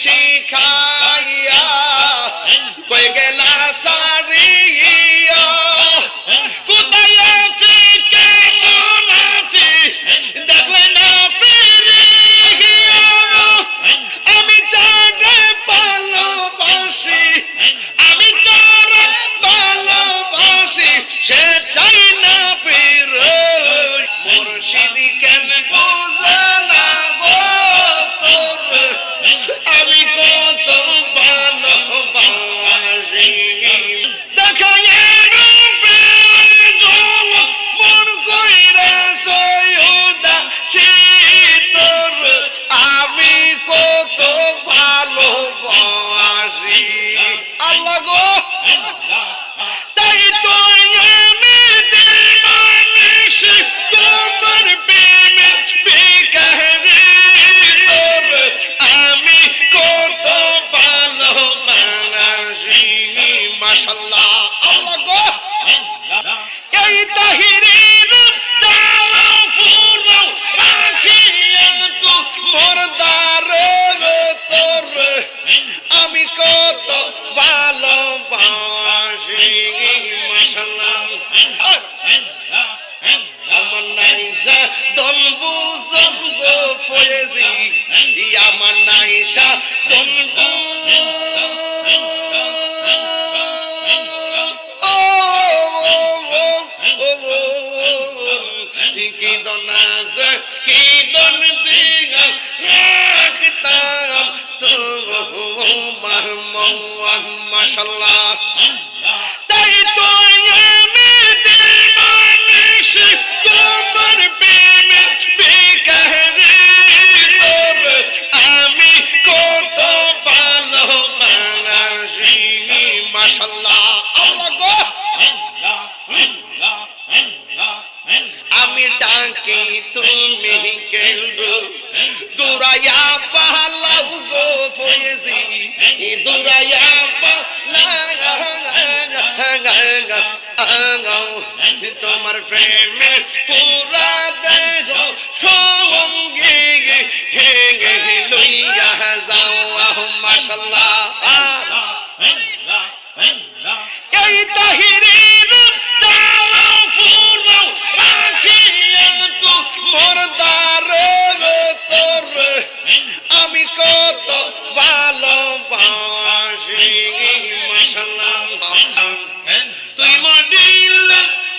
শিখাইয়া কই গেলা সারিয়া কোথায় আছি কেমন আছি দেখলে না ফিরিয়া আমি যারে ভালোবাসি আমি যারে ভালোবাসি সে চাই না ফিরে মুর্শিদি কেন বোঝে না গো তোর আমি কত ভালোবাসি দেখায় রূপে জল মন কইরা সয়ুদা সে তোর আমি কত ভালোবাসি আল্লাহ গো তাই তো আমি দিবানিশি তোমার প্রেমে বেকারে তোর আমি কত ভালোবাসি মাশাআল্লাহ আল্লাহ গো এই তাহিরের জালা ফুরো রাখিয়া তো মরদার তোর আমি কত ভালোবাসি মাশাআল্লাহ আমার নাইসা দন বুঝম গো ফয়েজি আমার নাইসা দন কি দনাস কি দন দিগা রাখতাম তোমার মওয়ান মাশাআল্লাহ তাই তো আমি দিবানিশি তোমার প্রেমে বেকারে তোর আমি কত ভালোবাসি মাশাআল্লাহ আল্লাহ গো আমি ডাকি তুমি কেন্দ্র দুরাইয়া পালাও গো ফয়েজি দুরাইয়া পালাও তোমার প্রেমে পুরা দেহ সঙ্গে লইয়া যাও মাশাআল্লাহ এই তাহিরের জালা ফুরো রাখিয়া তো মরদার তোর আমি কত ভালোবাসি মাশাআল্লাহ তুই মডিল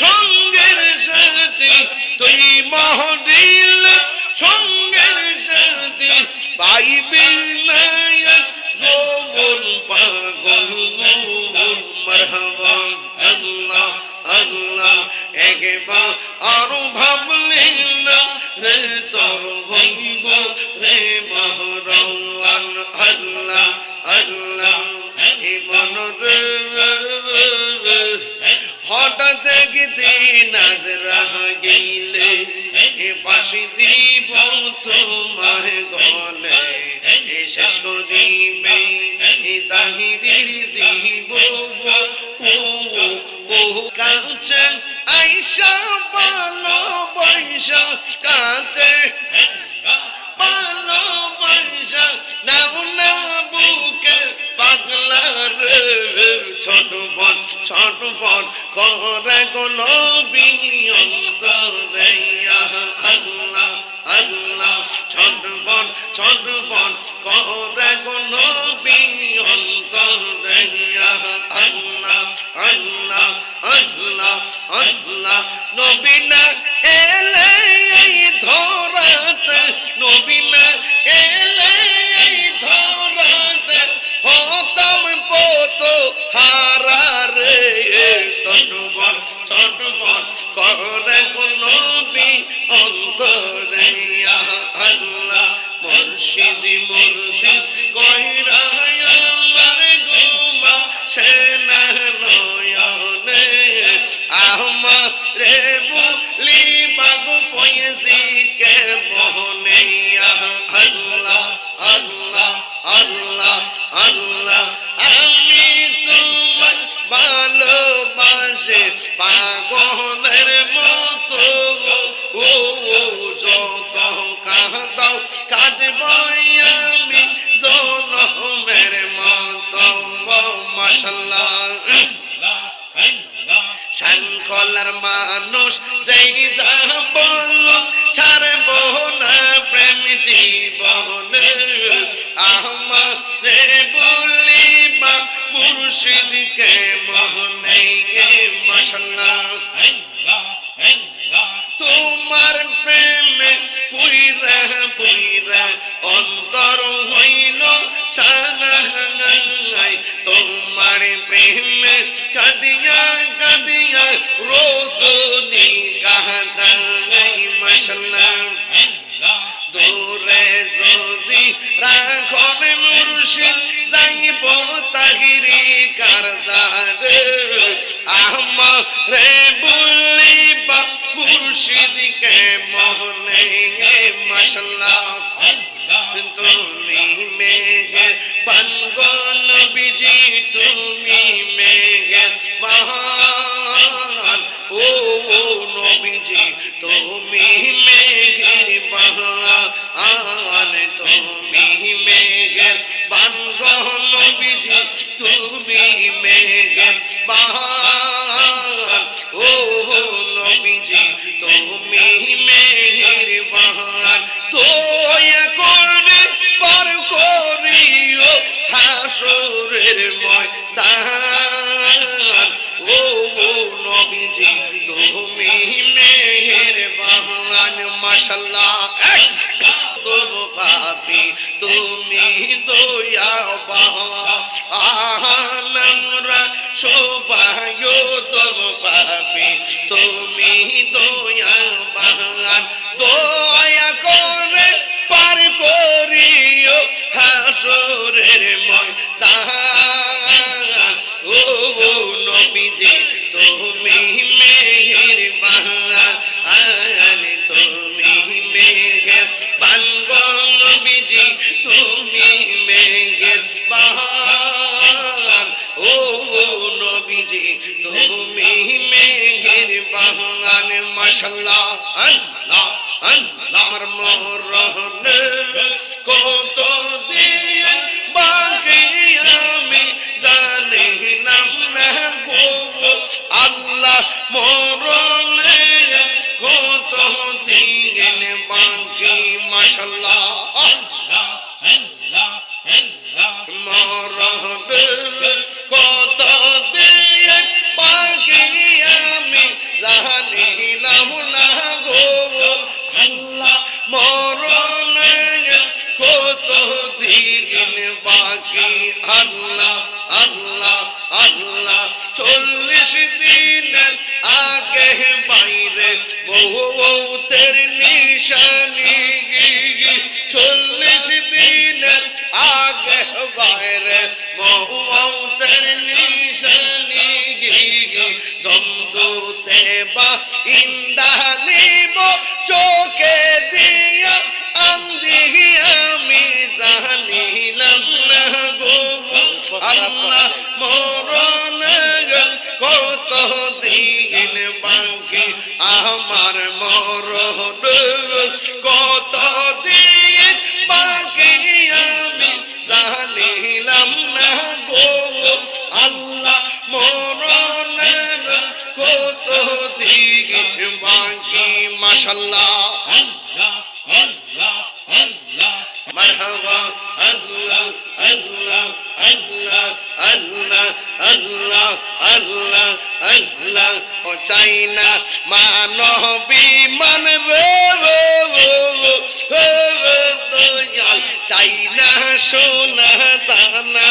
সঙ্গের সাথে তুই মডিল সঙ্গের সাথে পাইবি না যৌবন পাগল মারহাবা আল্লাহ আল্লাহ একবার আরো ভাবলে না রে তোর হইব রে মহরওয়ান আল্লাহ আল্লাহ ইমান রে হঠাৎ একদিন নাজরা গেলে ফাঁসি দিব তোমার গলে শেষ করিবে তাহিরের জীবন ও কাছে আইসা ভালোবাসা কাছে ভালোবাসা নাও না বুকে পাগলা রে ছটফট করে কোন বিয়ন্তরে আল্লাহ আল্লাহ ছটফট করে কোন বিয়ন্তরে আল্লাহ আল্লাহ আল্লাহ আল্লাহ নবী না এলে এই ধরাতে নবী না এলে এই ধরাতে হতাম পত হারা রে ছটফট করে কোন বিয়ন্তরে আল্লাহ মুর্শিদ কইরা আমার ঘুমা সেনা নয়নে আহমদ রে বলি বাবু ফয়েজি কে মোহনে আল্লাহ আল্লাহ আল্লাহ আল্লাহ আমি তোমার ভালোবাসি পাগলের মতো ও যত কাঁদাও কাঁদব আমি মাশাআল্লাহ শানখোলার মানুষ যেই যা বলল ছাড়ব না প্রেম জীবন আমারে বলিবা মুর্শিদকে মোহনে মাশাআল্লাহ তোমার প্রেমে পুইরা পুইরা অন্তর হইল ছাই তোমার প্রেমে কাঁদিয়া কাঁদিয়া রোশনি কাহাদাই মাশাআল্লাহ দূরে যদি রাখন মুর্শিদ যাইব তাহিরি কারদার আমারে বলিবা মুর্শিদকে মোহনে মাশাআল্লাহ তুমি মেহের বানগন বিজি তুমি মেহের বাহান ও নবীজি তুমি মেহের বাহান তুমি মেহের বানগন বিজি তুমি মেহের বাহান ও নবীজি তুমি মেহের বাহান দয়া করে পার করিও হাসরের ময়দান ও নবীজি তুমি মেহেরবান মাশাআল্লাহ তোর পাপি তুমি দয়াবান আমরা সবাই তোর পাপি তুমি দয়াবান দয়া করে পার করিও হাসরের ময়দান ও নবীজি তুমি মেহেরবান তুমি মেহেরবান গো নবীজি তুমি মেহেরবান ও নবীজি তুমি মেহেরবান মাশাআল্লাহ আল্লাহ আল্লাহ আমার মরণ কত দিন বাকি আমি জানিলাম না গো আল্লাহ মরণ কত দিন বাকি মাশাআল্লাহ মরণ কত দিন বাকি আমি জানিলাম না গো আল্লাহ মরণ কত দিন বাকি আল্লাহ আল্লাহ আল্লাহ 40 দিনের আগে বাইরে মৌতের নিশানি 40 দিনের আগে বাইরে মৌতের নিশানি জমদুতে বা ইন্দানিব চোখে দিয়া আন্দি আমি জানিলাম না গো আল্লাহ মরণ কত দিন বাকি আমার মরণ কত দিন বাকি আমি জানিলাম না গো আল্লাহ মরণ কত দিন বাকি মাশাআল্লাহ আল্লাহ আল্লাহ আল্লাহ মারহাবা আল্লাহ আল্লাহ আল্লাহ আল্লাহ আল্লাহ আল্লাহ আল্লাহ ও চাই না মানবী মান রে দয়াল চাই না সোনা দানা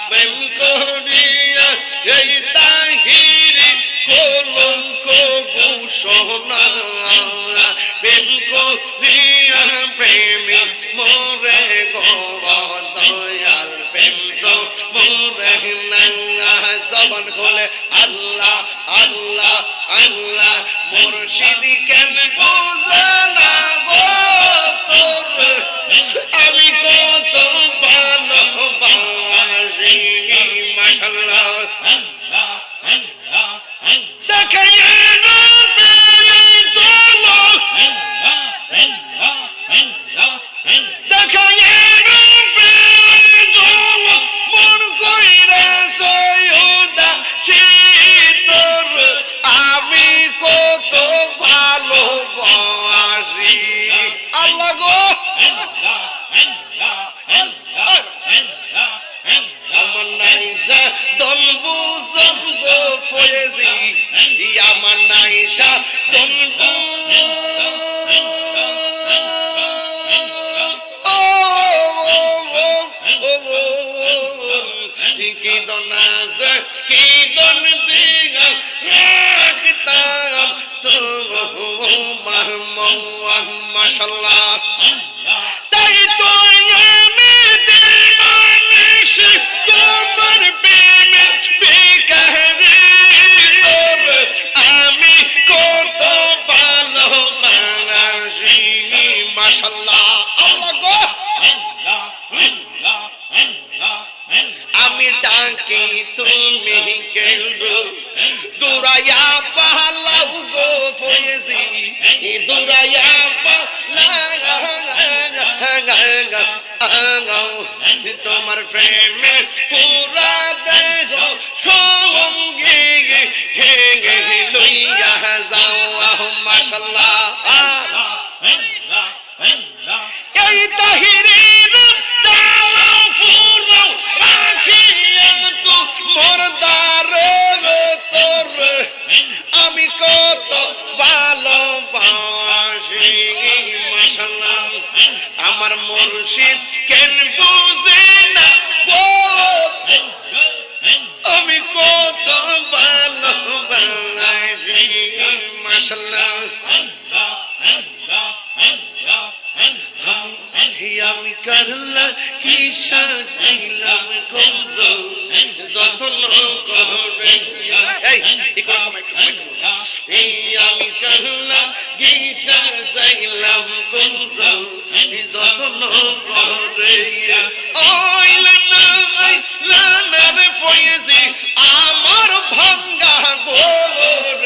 প্রেম করিয়া এই তাহিরি কলঙ্ক ঘোষণা প্রেম করিয়া প্রেমী মোরে গো দয়াল প্রেম তো মোরে না জবান খোলে আল্লাহ আল্লাহ আল্লাহ মুর্শিদি কেন বুঝে না গো তোর আমি কত ভালোবাসি মাশাআল্লাহ আল্লাহ আল্লাহ দেখাইয়া না পেরে চলো আল্লাহ আল্লাহ আল্লাহ দেখাইয়া না পেরে চলো মন কইরা নাজ কি দন দিয়া রাখতাম তোমার মন মাশাআল্লাহ তাই তো আমি দিবানিশ তোমার প্রেমে বেকারি তোর আমি কত ভালোবাসি মাশাআল্লাহ আল্লাহ গো আমি ডাকি তুমি কেন দুরায়া পালাও গো ফয়েজি দুরায়া পালাও তোমার প্রেমে পুরা দেহ সঙ্গে লইয়া যাও মাশাআল্লাহ এই তাহিরের জালা ফুরো রাখিয়া তো মোরদার তোর আমি কত ভালোবাসি মাশাআল্লাহ আমার মুর্শিদ কেন বুঝে না ও আমি কত ভালোবাসি মাশাআল্লাহ আমি করলা কি সাজাইলাম কোজ যতন করে এই ইকরাম এই আমি করলা কি সাজাইলাম কোজ যতন করে আইলা না রে ফয়েজি আমার ভাঙ্গা গোর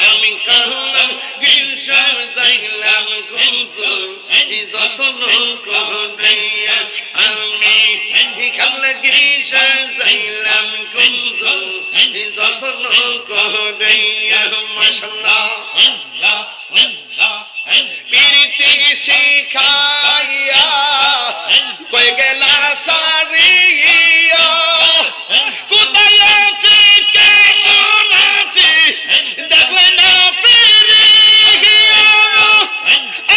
আমি করলা কি সাজাইলাম কোজ যতন করে আমি খালগি সাজাইলাম কুঞ্জ যতন করে মাশাআল্লাহ প্রীতি শিখাইয়া কই গেলা সারিয়া কোথায় আছে কেমন আছে দেখলে না ফিরিয়া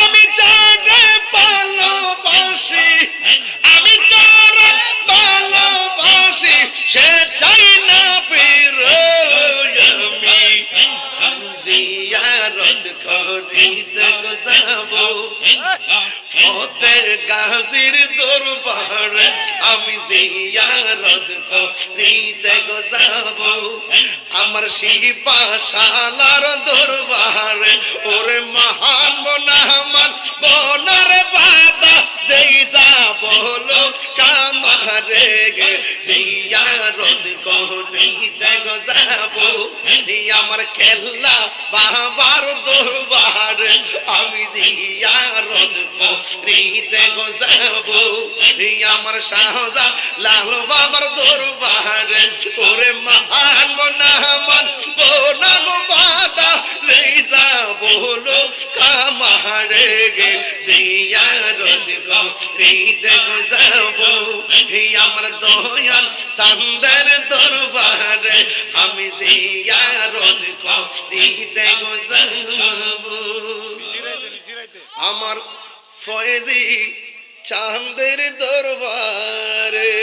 আমি জানে ভালোবাসি আমি যারা ভালোবাসি সে চাই না ফিরে আমি জিয়ারত করিতে যাব ফতের গাজীর দরবারে আমি জিয়ারত করিতে যাব আমার শিপাশালার দরবারে ওরে মহান বনামান বনার বাদা যেই যাব কামারে গে জিয়ারত করিতে যাব আমার খেলা বাবার দরবারে আমি জিয়ারত করিতে যাব আমার শাহজা লাল বাবার দরবারে ওরে মহান বনামান বনাগ বাদা যেই যাব কামারে গে জিয়ারত করিতে যাব আমার দয়াল সান্দের দরবারে আমি জিয়ারত করিতে যাব আমার ফয়েজি চাঁদের দরবারে